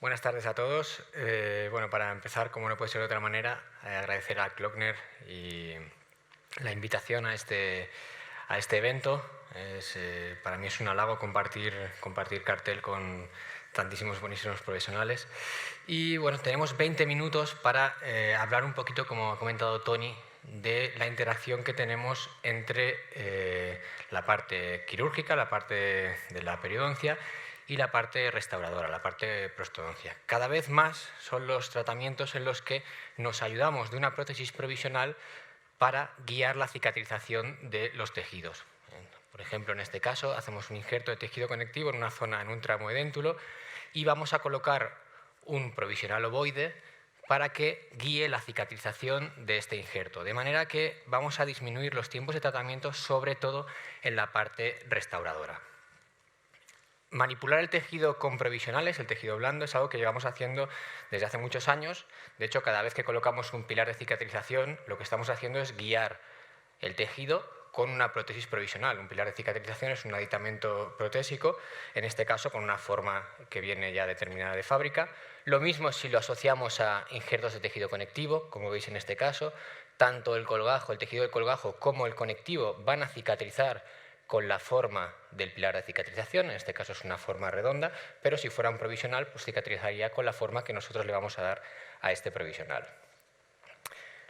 Buenas tardes a todos. Bueno, para empezar, como no puede ser de otra manera, agradecer a Klöckner y la invitación a este evento. Para mí es un halago compartir cartel con tantísimos buenísimos profesionales. Y bueno, tenemos 20 minutos para hablar un poquito, como ha comentado Tony, de la interacción que tenemos entre la parte quirúrgica, la parte de la periodoncia, y la parte restauradora, la parte de prostodoncia. Cada vez más son los tratamientos en los que nos ayudamos de una prótesis provisional para guiar la cicatrización de los tejidos. Por ejemplo, en este caso, hacemos un injerto de tejido conectivo en una zona, en un tramo de edéntulo, y vamos a colocar un provisional ovoide para que guíe la cicatrización de este injerto. De manera que vamos a disminuir los tiempos de tratamiento, sobre todo en la parte restauradora. Manipular el tejido con provisionales, el tejido blando, es algo que llevamos haciendo desde hace muchos años. De hecho, cada vez que colocamos un pilar de cicatrización, lo que estamos haciendo es guiar el tejido con una prótesis provisional. Un pilar de cicatrización es un aditamento protésico, en este caso con una forma que viene ya determinada de fábrica. Lo mismo si lo asociamos a injertos de tejido conectivo, como veis en este caso. Tanto el colgajo, el tejido del colgajo, como el conectivo van a cicatrizar con la forma del pilar de cicatrización, en este caso es una forma redonda, pero si fuera un provisional, pues cicatrizaría con la forma que nosotros le vamos a dar a este provisional.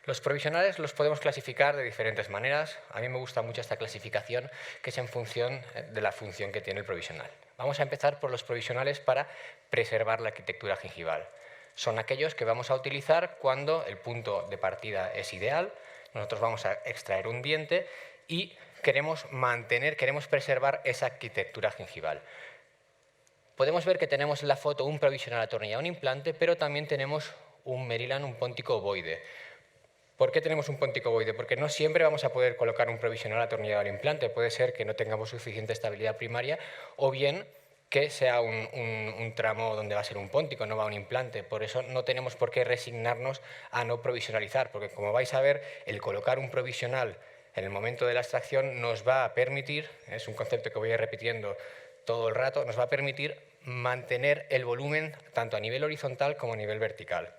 Los provisionales los podemos clasificar de diferentes maneras. A mí me gusta mucho esta clasificación, que es en función de la función que tiene el provisional. Vamos a empezar por los provisionales para preservar la arquitectura gengival. Son aquellos que vamos a utilizar cuando el punto de partida es ideal. Nosotros vamos a extraer un diente y queremos preservar esa arquitectura gengival. Podemos ver que tenemos en la foto un provisional atornillado a un implante, pero también tenemos un Maryland, un póntico ovoide. ¿Por qué tenemos un póntico ovoide? Porque no siempre vamos a poder colocar un provisional atornillado al implante. Puede ser que no tengamos suficiente estabilidad primaria o bien que sea un tramo donde va a ser un póntico, no va a un implante. Por eso no tenemos por qué resignarnos a no provisionalizar, porque como vais a ver, el colocar un provisional en el momento de la extracción nos va a permitir, es un concepto que voy a ir repitiendo todo el rato, nos va a permitir mantener el volumen tanto a nivel horizontal como a nivel vertical.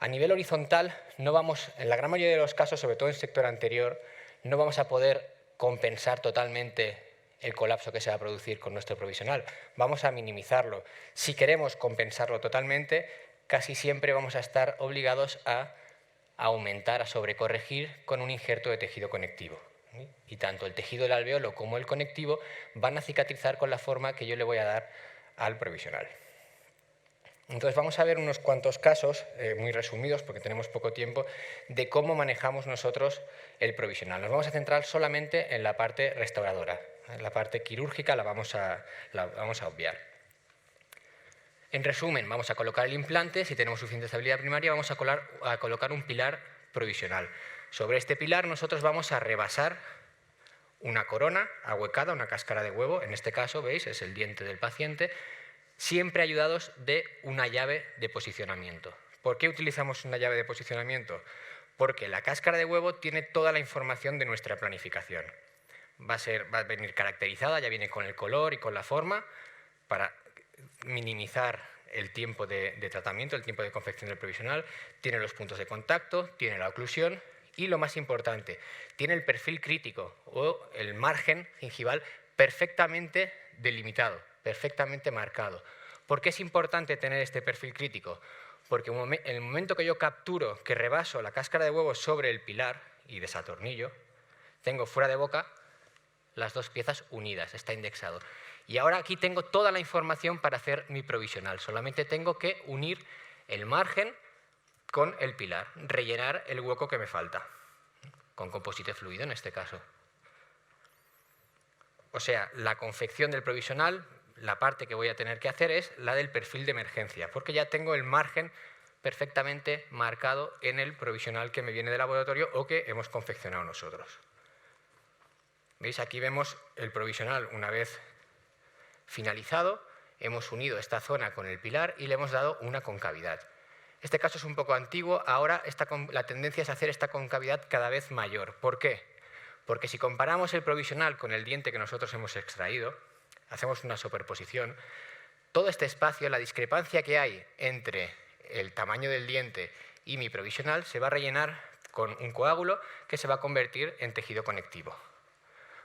A nivel horizontal, no vamos, en la gran mayoría de los casos, sobre todo en el sector anterior, no vamos a poder compensar totalmente el colapso que se va a producir con nuestro provisional. Vamos a minimizarlo. Si queremos compensarlo totalmente, casi siempre vamos a estar obligados a aumentar, a sobrecorregir con un injerto de tejido conectivo. Y tanto el tejido del alveolo como el conectivo van a cicatrizar con la forma que yo le voy a dar al provisional. Entonces vamos a ver unos cuantos casos, muy resumidos porque tenemos poco tiempo, de cómo manejamos nosotros el provisional. Nos vamos a centrar solamente en la parte restauradora. La parte quirúrgica la vamos a obviar. En resumen, vamos a colocar el implante. Si tenemos suficiente estabilidad primaria, vamos a colocar un pilar provisional. Sobre este pilar nosotros vamos a rebasar una corona ahuecada, una cáscara de huevo. En este caso, veis, es el diente del paciente, siempre ayudados de una llave de posicionamiento. ¿Por qué utilizamos una llave de posicionamiento? Porque la cáscara de huevo tiene toda la información de nuestra planificación. Va a venir caracterizada, ya viene con el color y con la forma, para minimizar el tiempo de tratamiento, el tiempo de confección del provisional. Tiene los puntos de contacto, tiene la oclusión y, lo más importante, tiene el perfil crítico o el margen gingival perfectamente delimitado, perfectamente marcado. ¿Por qué es importante tener este perfil crítico? Porque en el momento que yo capturo, que rebaso la cáscara de huevo sobre el pilar y desatornillo, tengo fuera de boca las dos piezas unidas, está indexado. Y ahora aquí tengo toda la información para hacer mi provisional. Solamente tengo que unir el margen con el pilar, rellenar el hueco que me falta, con composite fluido en este caso. O sea, la confección del provisional, la parte que voy a tener que hacer es la del perfil de emergencia, porque ya tengo el margen perfectamente marcado en el provisional que me viene del laboratorio o que hemos confeccionado nosotros. ¿Veis? Aquí vemos el provisional una vez finalizado. Hemos unido esta zona con el pilar y le hemos dado una concavidad. Este caso es un poco antiguo. Ahora la tendencia es hacer esta concavidad cada vez mayor. ¿Por qué? Porque si comparamos el provisional con el diente que nosotros hemos extraído, hacemos una superposición, todo este espacio, la discrepancia que hay entre el tamaño del diente y mi provisional, se va a rellenar con un coágulo que se va a convertir en tejido conectivo.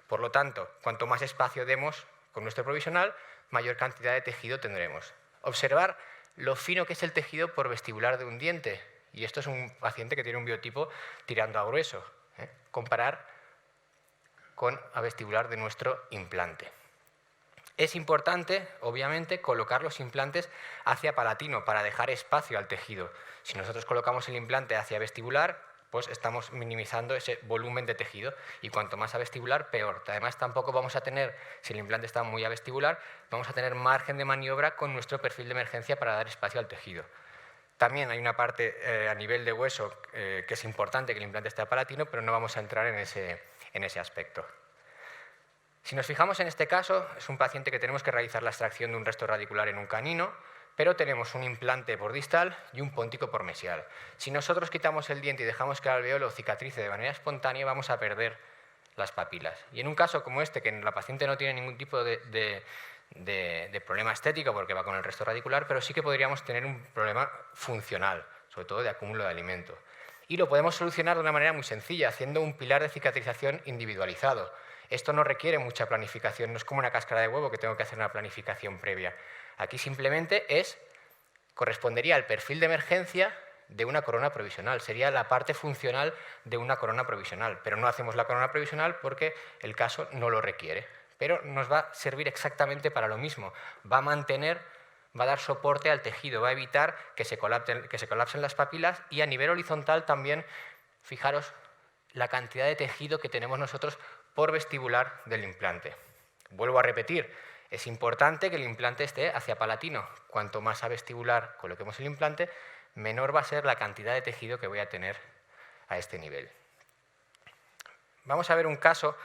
Por lo tanto, cuanto más espacio demos con nuestro provisional, mayor cantidad de tejido tendremos. Observar lo fino que es el tejido por vestibular de un diente. Y esto es un paciente que tiene un biotipo tirando a grueso. Comparar con a vestibular de nuestro implante. Es importante, obviamente, colocar los implantes hacia palatino para dejar espacio al tejido. Si nosotros colocamos el implante hacia vestibular, pues estamos minimizando ese volumen de tejido, y cuanto más a vestibular, peor. Además, tampoco vamos a tener, si el implante está muy a vestibular, vamos a tener margen de maniobra con nuestro perfil de emergencia para dar espacio al tejido. También hay una parte a nivel de hueso que es importante que el implante esté a palatino, pero no vamos a entrar en ese aspecto. Si nos fijamos en este caso, es un paciente que tenemos que realizar la extracción de un resto radicular en un canino, pero tenemos un implante por distal y un póntico por mesial. Si nosotros quitamos el diente y dejamos que el alveolo cicatrice de manera espontánea, vamos a perder las papilas. Y en un caso como este, que la paciente no tiene ningún tipo de problema estético porque va con el resto radicular, pero sí que podríamos tener un problema funcional, sobre todo de acúmulo de alimento. Y lo podemos solucionar de una manera muy sencilla, haciendo un pilar de cicatrización individualizado. Esto no requiere mucha planificación, no es como una cáscara de huevo que tengo que hacer una planificación previa. Aquí simplemente correspondería al perfil de emergencia de una corona provisional, sería la parte funcional de una corona provisional, pero no hacemos la corona provisional porque el caso no lo requiere. Pero nos va a servir exactamente para lo mismo, va a dar soporte al tejido, va a evitar que se colapsen las papilas, y a nivel horizontal también, fijaros la cantidad de tejido que tenemos nosotros por vestibular del implante. Vuelvo a repetir, es importante que el implante esté hacia palatino. Cuanto más a vestibular coloquemos el implante, menor va a ser la cantidad de tejido que voy a tener a este nivel. Vamos a ver un caso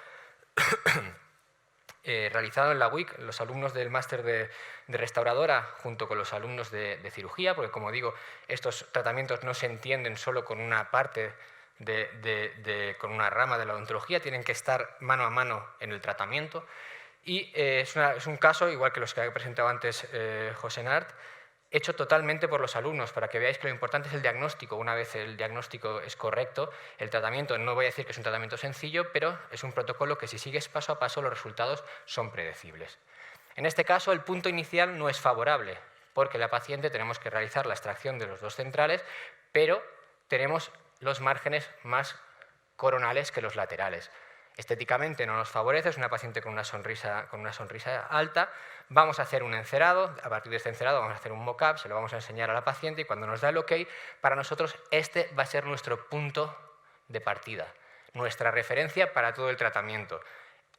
realizado en la WIC, los alumnos del máster de restauradora junto con los alumnos de cirugía, porque como digo, estos tratamientos no se entienden solo con una parte con una rama de la odontología, tienen que estar mano a mano en el tratamiento. Y es un caso, igual que los que ha presentado antes José Nart, hecho totalmente por los alumnos, para que veáis que lo importante es el diagnóstico. Una vez el diagnóstico es correcto, el tratamiento, no voy a decir que es un tratamiento sencillo, pero es un protocolo que si sigues paso a paso los resultados son predecibles. En este caso el punto inicial no es favorable, porque la paciente tenemos que realizar la extracción de los dos centrales, pero tenemos los márgenes más coronales que los laterales. Estéticamente no nos favorece, es una paciente con una sonrisa alta. Vamos a hacer un encerado, a partir de este encerado vamos a hacer un mock-up, se lo vamos a enseñar a la paciente, y cuando nos da el OK, para nosotros este va a ser nuestro punto de partida, nuestra referencia para todo el tratamiento.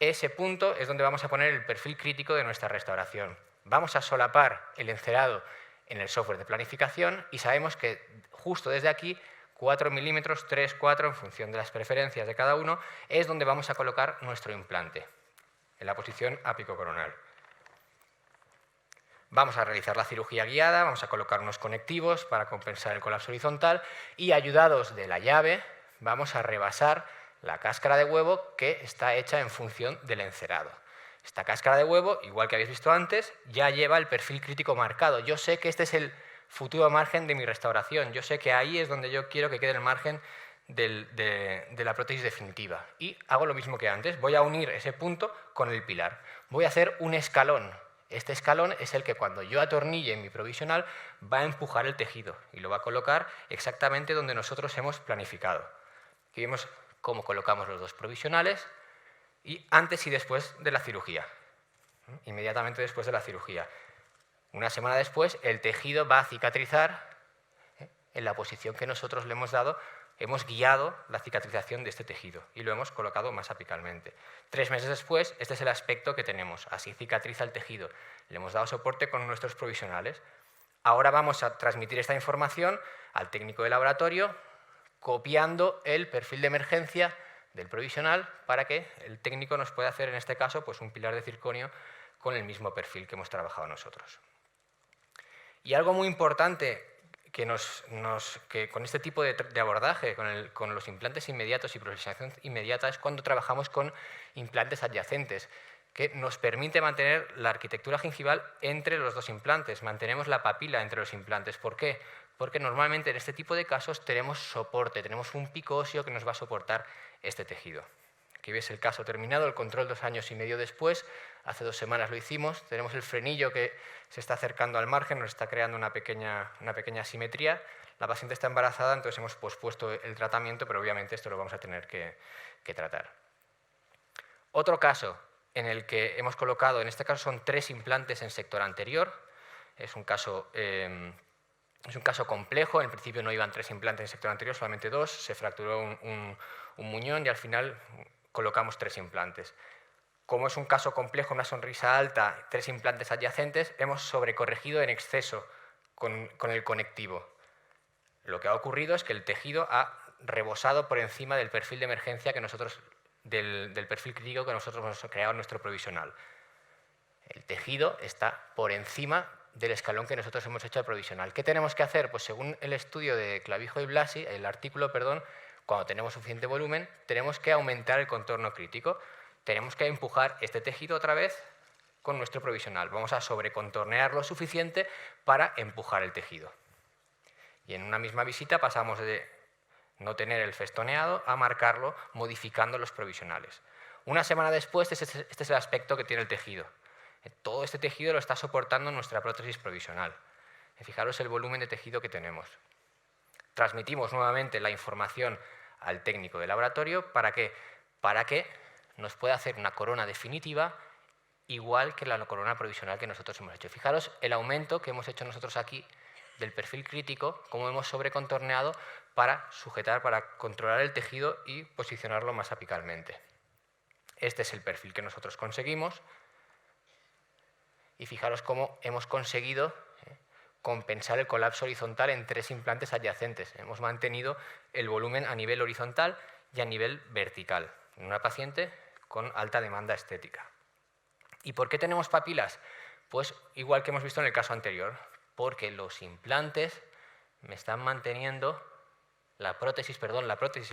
Ese punto es donde vamos a poner el perfil crítico de nuestra restauración. Vamos a solapar el encerado en el software de planificación y sabemos que justo desde aquí 4 milímetros, 3, 4, en función de las preferencias de cada uno, es donde vamos a colocar nuestro implante, en la posición apicocoronal. Vamos a realizar la cirugía guiada, vamos a colocar unos conectivos para compensar el colapso horizontal y, ayudados de la llave, vamos a rebasar la cáscara de huevo que está hecha en función del encerado. Esta cáscara de huevo, igual que habéis visto antes, ya lleva el perfil crítico marcado. Yo sé que este es el futuro margen de mi restauración. Yo sé que ahí es donde yo quiero que quede el margen de la prótesis definitiva. Y hago lo mismo que antes. Voy a unir ese punto con el pilar. Voy a hacer un escalón. Este escalón es el que, cuando yo atornille en mi provisional, va a empujar el tejido y lo va a colocar exactamente donde nosotros hemos planificado. Aquí vemos cómo colocamos los dos provisionales, y antes y después de la cirugía. Inmediatamente después de la cirugía. Una semana después, el tejido va a cicatrizar en la posición que nosotros le hemos dado. Hemos guiado la cicatrización de este tejido y lo hemos colocado más apicalmente. 3 meses después, este es el aspecto que tenemos. Así cicatriza el tejido. Le hemos dado soporte con nuestros provisionales. Ahora vamos a transmitir esta información al técnico de laboratorio, copiando el perfil de emergencia del provisional para que el técnico nos pueda hacer, en este caso, pues un pilar de circonio con el mismo perfil que hemos trabajado nosotros. Y algo muy importante que con este tipo de abordaje, con los implantes inmediatos y progresión inmediata, es cuando trabajamos con implantes adyacentes, que nos permite mantener la arquitectura gingival entre los dos implantes, mantenemos la papila entre los implantes. ¿Por qué? Porque normalmente en este tipo de casos tenemos soporte, tenemos un pico óseo que nos va a soportar este tejido. Aquí ves el caso terminado, el control 2 años y medio después, hace 2 semanas lo hicimos, tenemos el frenillo que se está acercando al margen, nos está creando una pequeña asimetría, la paciente está embarazada, entonces hemos pospuesto el tratamiento, pero obviamente esto lo vamos a tener que tratar. Otro caso en el que hemos colocado, en este caso son 3 implantes en sector anterior, es un caso complejo, en principio no iban 3 implantes en sector anterior, solamente 2, se fracturó un muñón y al final colocamos 3 implantes. Como es un caso complejo, una sonrisa alta, 3 implantes adyacentes, hemos sobrecorregido en exceso con el conectivo. Lo que ha ocurrido es que el tejido ha rebosado por encima del perfil de emergencia que nosotros, del perfil crítico que nosotros hemos creado en nuestro provisional. El tejido está por encima del escalón que nosotros hemos hecho al provisional. ¿Qué tenemos que hacer? Pues según el estudio de Clavijo y Blasi, el artículo, perdón, cuando tenemos suficiente volumen, tenemos que aumentar el contorno crítico. Tenemos que empujar este tejido otra vez con nuestro provisional. Vamos a sobrecontornear lo suficiente para empujar el tejido. Y en una misma visita pasamos de no tener el festoneado a marcarlo modificando los provisionales. Una semana después, este es el aspecto que tiene el tejido. Todo este tejido lo está soportando nuestra prótesis provisional. Fijaros el volumen de tejido que tenemos. Transmitimos nuevamente la información al técnico de laboratorio para que nos pueda hacer una corona definitiva igual que la corona provisional que nosotros hemos hecho. Fijaros el aumento que hemos hecho nosotros aquí del perfil crítico, cómo hemos sobrecontorneado para sujetar, para controlar el tejido y posicionarlo más apicalmente. Este es el perfil que nosotros conseguimos y fijaros cómo hemos conseguido compensar el colapso horizontal en 3 implantes adyacentes. Hemos mantenido el volumen a nivel horizontal y a nivel vertical en una paciente con alta demanda estética. ¿Y por qué tenemos papilas? Pues igual que hemos visto en el caso anterior, porque los implantes me están manteniendo la prótesis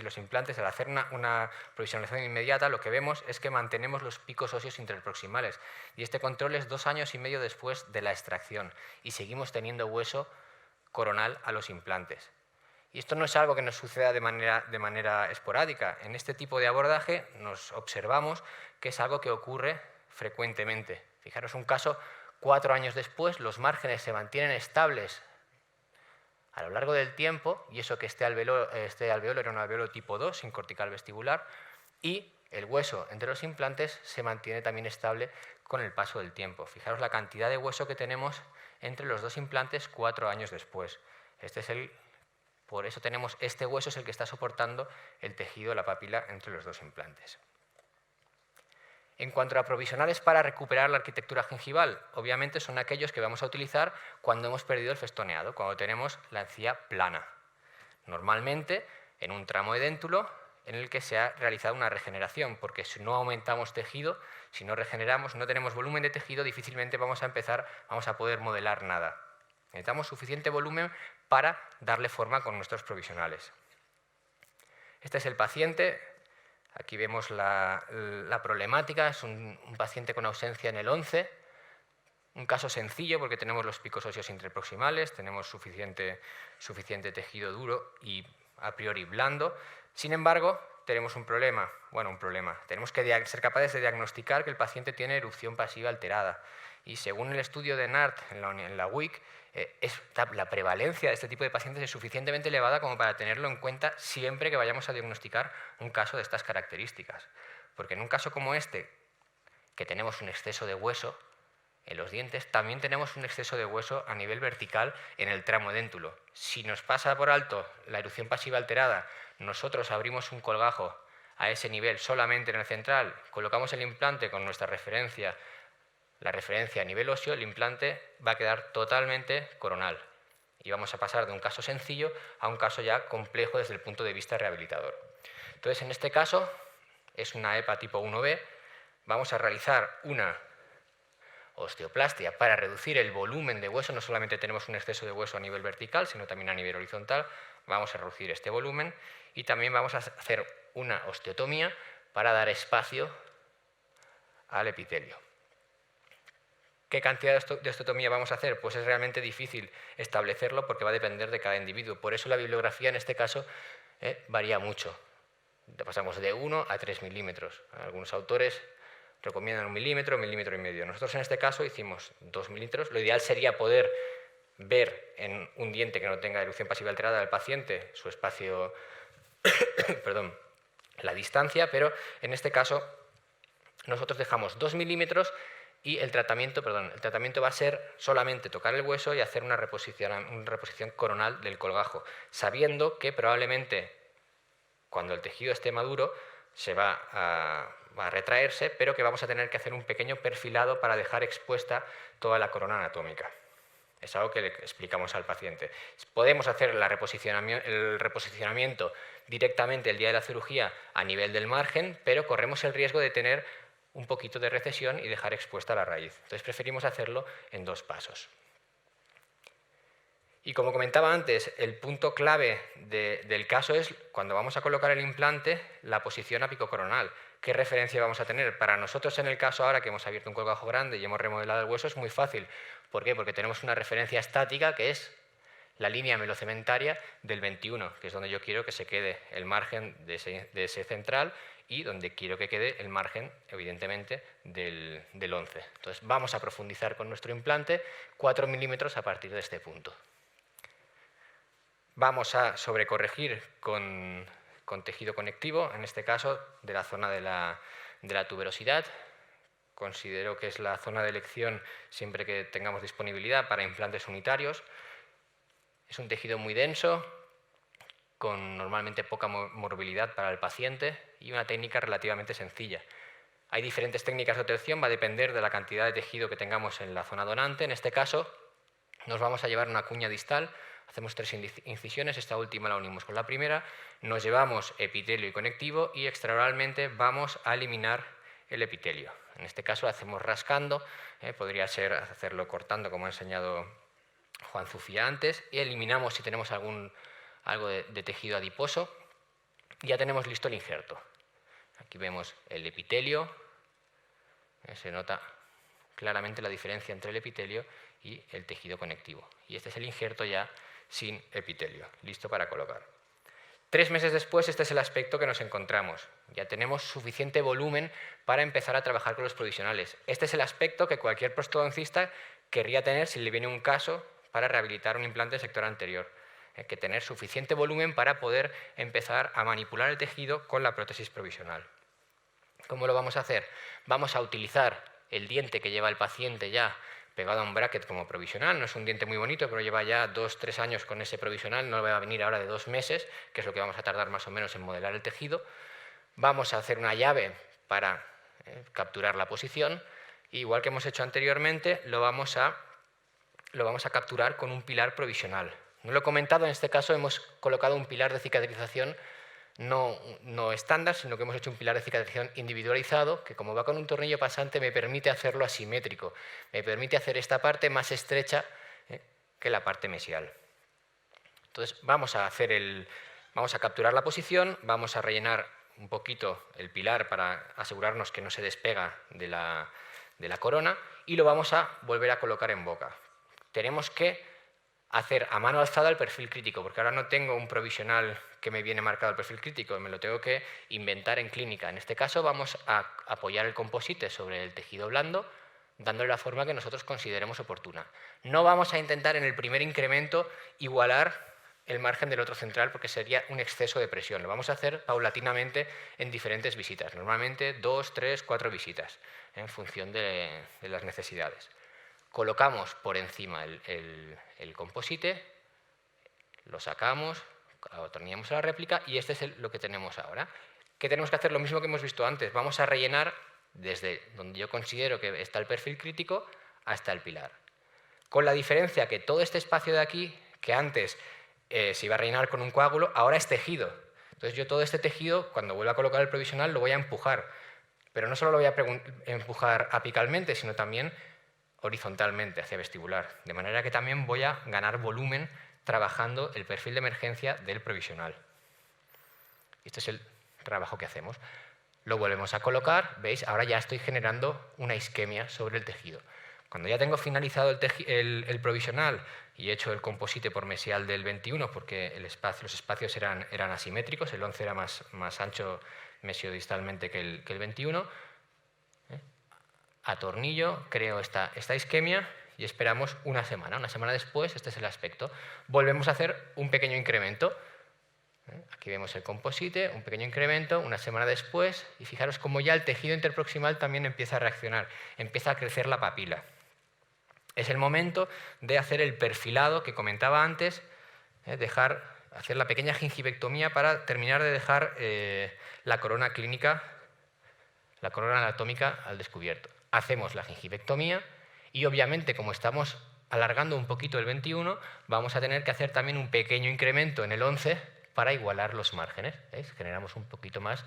y los implantes, al hacer una provisionalización inmediata, lo que vemos es que mantenemos los picos óseos interproximales. Y este control es 2 años y medio después de la extracción. Y seguimos teniendo hueso coronal a los implantes. Y esto no es algo que nos suceda de manera esporádica. En este tipo de abordaje nos observamos que es algo que ocurre frecuentemente. Fijaros un caso, 4 años después, los márgenes se mantienen estables a lo largo del tiempo, y eso que este alveolo era un alveolo tipo 2, sin cortical vestibular, y el hueso entre los implantes se mantiene también estable con el paso del tiempo. Fijaros la cantidad de hueso que tenemos entre los 2 implantes 4 años después. Por eso tenemos este hueso, es el que está soportando el tejido, la papila, entre los 2 implantes. En cuanto a provisionales para recuperar la arquitectura gingival, obviamente son aquellos que vamos a utilizar cuando hemos perdido el festoneado, cuando tenemos la encía plana. Normalmente en un tramo edéntulo en el que se ha realizado una regeneración, porque si no aumentamos tejido, si no regeneramos, no tenemos volumen de tejido, difícilmente vamos a poder modelar nada. Necesitamos suficiente volumen para darle forma con nuestros provisionales. Este es el paciente. Aquí vemos la problemática, es un paciente con ausencia en el 11, un caso sencillo porque tenemos los picos óseos interproximales, tenemos suficiente tejido duro y a priori blando. Sin embargo, tenemos un problema, tenemos que ser capaces de diagnosticar que el paciente tiene erupción pasiva alterada. Y según el estudio de NART en la WIC, la prevalencia de este tipo de pacientes es suficientemente elevada como para tenerlo en cuenta siempre que vayamos a diagnosticar un caso de estas características. Porque en un caso como este, que tenemos un exceso de hueso en los dientes, también tenemos un exceso de hueso a nivel vertical en el tramo edéntulo. Si nos pasa por alto la erupción pasiva alterada, nosotros abrimos un colgajo a ese nivel solamente en el central, colocamos el implante con nuestra referencia, la referencia a nivel óseo, el implante va a quedar totalmente coronal. Y vamos a pasar de un caso sencillo a un caso ya complejo desde el punto de vista rehabilitador. Entonces, en este caso, es una EPA tipo 1B, vamos a realizar una osteoplastia para reducir el volumen de hueso. No solamente tenemos un exceso de hueso a nivel vertical, sino también a nivel horizontal. Vamos a reducir este volumen y también vamos a hacer una osteotomía para dar espacio al epitelio. ¿Qué cantidad de osteotomía vamos a hacer? Pues es realmente difícil establecerlo porque va a depender de cada individuo. Por eso la bibliografía en este caso varía mucho. Pasamos de 1 a 3 milímetros. Algunos autores recomiendan 1 milímetro, 1,5 milímetros. Nosotros en este caso hicimos 2 milímetros. Lo ideal sería poder ver en un diente que no tenga erucción pasiva alterada del paciente su espacio, perdón, la distancia, pero en este caso nosotros dejamos 2 milímetros y el tratamiento va a ser solamente tocar el hueso y hacer una reposición coronal del colgajo, sabiendo que probablemente cuando el tejido esté maduro se va a retraerse, pero que vamos a tener que hacer un pequeño perfilado para dejar expuesta toda la corona anatómica. Es algo que le explicamos al paciente. Podemos hacer el reposicionamiento directamente el día de la cirugía a nivel del margen, pero corremos el riesgo de tener un poquito de recesión y dejar expuesta la raíz. Entonces preferimos hacerlo en 2 pasos. Y como comentaba antes, el punto clave del caso es cuando vamos a colocar el implante, la posición apicocoronal. ¿Qué referencia vamos a tener? Para nosotros en el caso ahora que hemos abierto un colgajo grande y hemos remodelado el hueso es muy fácil. ¿Por qué? Porque tenemos una referencia estática que es la línea melocementaria del 21, que es donde yo quiero que se quede el margen de ese central y donde quiero que quede el margen, evidentemente, del 11. Entonces vamos a profundizar con nuestro implante 4 milímetros a partir de este punto. Vamos a sobrecorregir con tejido conectivo, en este caso de la zona de la tuberosidad. Considero que es la zona de elección siempre que tengamos disponibilidad para implantes unitarios. Es un tejido muy denso, con normalmente poca morbilidad para el paciente y una técnica relativamente sencilla. Hay diferentes técnicas de obtención, va a depender de la cantidad de tejido que tengamos en la zona donante. En este caso nos vamos a llevar una cuña distal, hacemos 3 incisiones, esta última la unimos con la primera, nos llevamos epitelio y conectivo y extraoralmente vamos a eliminar el epitelio. En este caso lo hacemos rascando, podría ser hacerlo cortando como ha enseñado Juan Zufía antes, y eliminamos si tenemos algo de tejido adiposo. Ya tenemos listo el injerto. Aquí vemos el epitelio, se nota claramente la diferencia entre el epitelio y el tejido conectivo. Y este es el injerto ya sin epitelio, listo para colocar. 3 meses después, este es el aspecto que nos encontramos. Ya tenemos suficiente volumen para empezar a trabajar con los provisionales. Este es el aspecto que cualquier prostodoncista querría tener si le viene un caso para rehabilitar un implante del sector anterior. Hay que tener suficiente volumen para poder empezar a manipular el tejido con la prótesis provisional. ¿Cómo lo vamos a hacer? Vamos a utilizar el diente que lleva el paciente ya pegado a un bracket como provisional. No es un diente muy bonito, pero lleva ya 2-3 años con ese provisional, no va a venir ahora de 2 meses, que es lo que vamos a tardar más o menos en modelar el tejido. Vamos a hacer una llave para capturar la posición. Igual que hemos hecho anteriormente, lo vamos a capturar con un pilar provisional. No lo he comentado, en este caso hemos colocado un pilar de cicatrización no estándar, sino que hemos hecho un pilar de cicatrización individualizado, que como va con un tornillo pasante me permite hacerlo asimétrico, me permite hacer esta parte más estrecha que la parte mesial. Entonces vamos a capturar la posición, vamos a rellenar un poquito el pilar para asegurarnos que no se despega de la corona y lo vamos a volver a colocar en boca. Tenemos que hacer a mano alzada el perfil crítico, porque ahora no tengo un provisional que me viene marcado el perfil crítico, me lo tengo que inventar en clínica. En este caso vamos a apoyar el composite sobre el tejido blando, dándole la forma que nosotros consideremos oportuna. No vamos a intentar en el primer incremento igualar el margen del otro central porque sería un exceso de presión. Lo vamos a hacer paulatinamente en diferentes visitas, normalmente 2, 3, 4 visitas, en función de las necesidades. Colocamos por encima el composite, lo sacamos, atornillamos a la réplica y este es lo que tenemos ahora. ¿Qué tenemos que hacer? Lo mismo que hemos visto antes. Vamos a rellenar desde donde yo considero que está el perfil crítico hasta el pilar. Con la diferencia que todo este espacio de aquí, que antes se iba a rellenar con un coágulo, ahora es tejido. Entonces yo todo este tejido, cuando vuelva a colocar el provisional, lo voy a empujar. Pero no solo lo voy a empujar apicalmente, sino también horizontalmente hacia vestibular, de manera que también voy a ganar volumen trabajando el perfil de emergencia del provisional. Este es el trabajo que hacemos. Lo volvemos a colocar, ¿veis? Ahora ya estoy generando una isquemia sobre el tejido. Cuando ya tengo finalizado el provisional y he hecho el composite por mesial del 21, porque los espacios eran asimétricos, el 11 era más ancho mesiodistalmente que el 21, atornillo, creo esta isquemia y esperamos una semana. Una semana después, este es el aspecto. Volvemos a hacer un pequeño incremento. Aquí vemos el composite, un pequeño incremento, una semana después, y fijaros cómo ya el tejido interproximal también empieza a reaccionar, empieza a crecer la papila. Es el momento de hacer el perfilado que comentaba antes, hacer la pequeña gingivectomía para terminar de dejar la corona clínica, la corona anatómica al descubierto. Hacemos la gingivectomía y obviamente como estamos alargando un poquito el 21, vamos a tener que hacer también un pequeño incremento en el 11 para igualar los márgenes. ¿Veis? Generamos un poquito más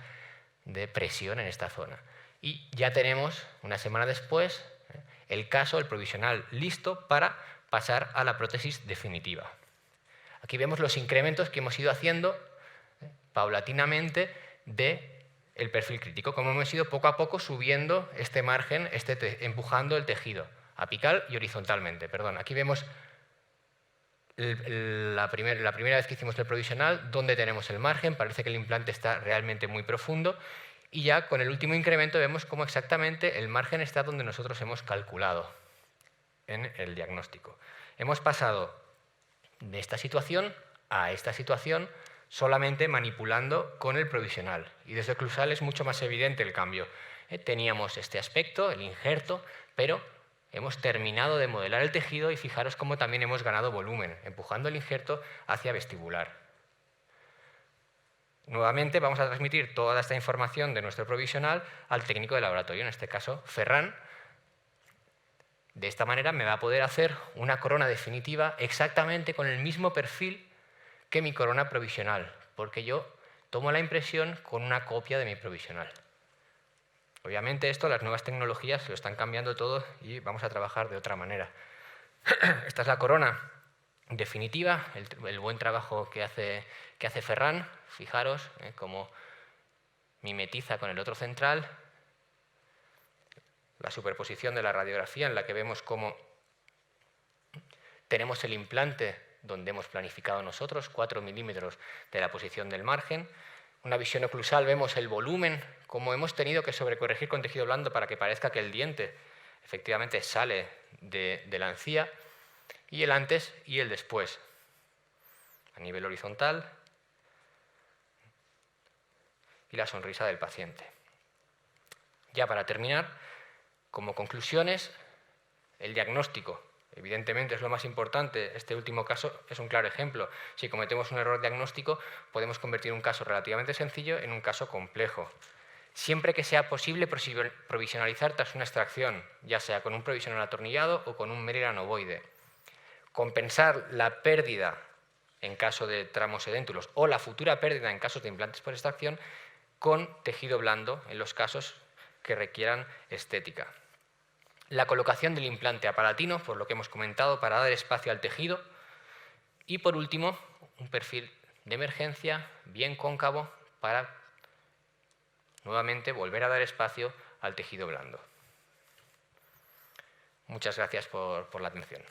de presión en esta zona. Y ya tenemos, una semana después, el provisional listo para pasar a la prótesis definitiva. Aquí vemos los incrementos que hemos ido haciendo paulatinamente del perfil crítico, como hemos ido poco a poco subiendo este margen, empujando el tejido apical y horizontalmente. Perdón, aquí vemos la primera vez que hicimos el provisional, donde tenemos el margen, parece que el implante está realmente muy profundo, y ya con el último incremento vemos cómo exactamente el margen está donde nosotros hemos calculado en el diagnóstico. Hemos pasado de esta situación a esta situación solamente manipulando con el provisional, y desde oclusal es mucho más evidente el cambio. Teníamos este aspecto, el injerto, pero hemos terminado de modelar el tejido y fijaros cómo también hemos ganado volumen, empujando el injerto hacia vestibular. Nuevamente vamos a transmitir toda esta información de nuestro provisional al técnico de laboratorio, en este caso Ferran. De esta manera me va a poder hacer una corona definitiva exactamente con el mismo perfil que mi corona provisional, porque yo tomo la impresión con una copia de mi provisional. Obviamente las nuevas tecnologías lo están cambiando todo y vamos a trabajar de otra manera. Esta es la corona definitiva, el buen trabajo que hace Ferran. Fijaros cómo mimetiza con el otro central. La superposición de la radiografía en la que vemos cómo tenemos el implante donde hemos planificado nosotros, 4 milímetros de la posición del margen. Una visión oclusal, vemos el volumen, como hemos tenido que sobrecorregir con tejido blando para que parezca que el diente efectivamente sale de la encía, y el antes y el después, a nivel horizontal, y la sonrisa del paciente. Ya para terminar, como conclusiones, el diagnóstico. Evidentemente es lo más importante. Este último caso es un claro ejemplo. Si cometemos un error diagnóstico, podemos convertir un caso relativamente sencillo en un caso complejo. Siempre que sea posible provisionalizar tras una extracción, ya sea con un provisional atornillado o con un Merrill ovoide. Compensar la pérdida en caso de tramos edéntulos o la futura pérdida en casos de implantes por extracción con tejido blando en los casos que requieran estética. La colocación del implante apalatino, por lo que hemos comentado, para dar espacio al tejido. Y por último, un perfil de emergencia bien cóncavo para nuevamente volver a dar espacio al tejido blando. Muchas gracias por la atención.